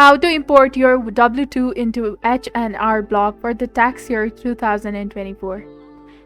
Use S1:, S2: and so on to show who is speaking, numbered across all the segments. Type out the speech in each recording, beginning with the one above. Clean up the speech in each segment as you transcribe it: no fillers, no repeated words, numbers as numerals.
S1: How to import your W-2 into H&R Block for the tax year 2024.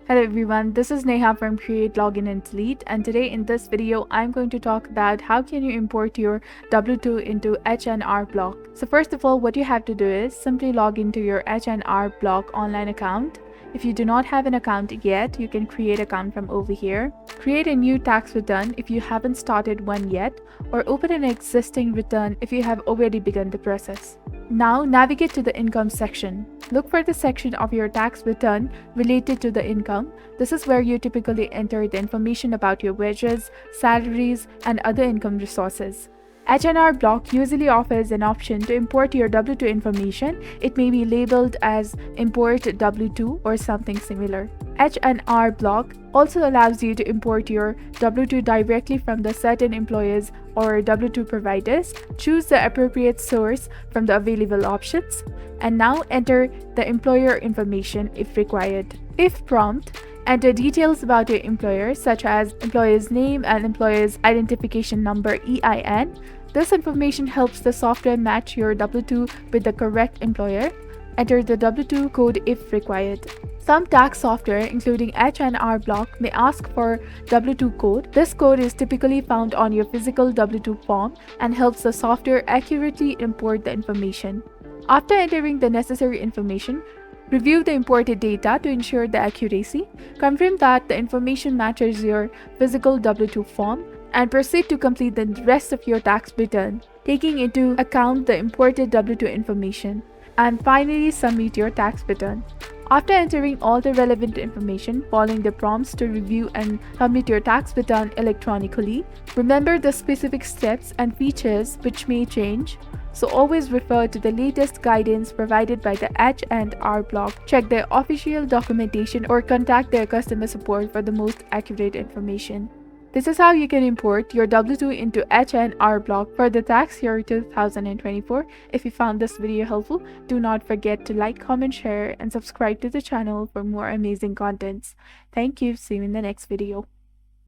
S1: Hello everyone, this is Neha from Create, Login and Delete, and today in this video I'm going to talk about how can you import your W-2 into H&R Block. So first of all, what you have to do is simply log into your H&R Block online account. If you do not have an account yet, you can create an account from over here. Create a new tax return if you haven't started one yet, or open an existing return if you have already begun the process. Now navigate to the income section. Look for the section of your tax return related to the income. This is where you typically enter the information about your wages, salaries, and other income resources. H&R Block usually offers an option to import your W-2 information. It may be labeled as Import W-2 or something similar. H&R Block also allows you to import your W-2 directly from the certain employers or W-2 providers. Choose the appropriate source from the available options, and now enter the employer information if required. If prompt, enter details about your employer such as employer's name and employer's identification number (EIN). This information helps the software match your W-2 with the correct employer. Enter the W-2 code if required. Some tax software, including H&R Block, may ask for W-2 code. This code is typically found on your physical W-2 form and helps the software accurately import the information. After entering the necessary information, review the imported data to ensure the accuracy. Confirm that the information matches your physical W-2 form, and proceed to complete the rest of your tax return, taking into account the imported W-2 information. And finally, submit your tax return. After entering all the relevant information, following the prompts to review and submit your tax return electronically, remember the specific steps and features which may change. So always refer to the latest guidance provided by the H&R Block. Check their official documentation or contact their customer support for the most accurate information. This is how you can import your W-2 into H&R Block for the tax year 2024. If you found this video helpful, do not forget to like, comment, share, and subscribe to the channel for more amazing contents. Thank you. See you in the next video.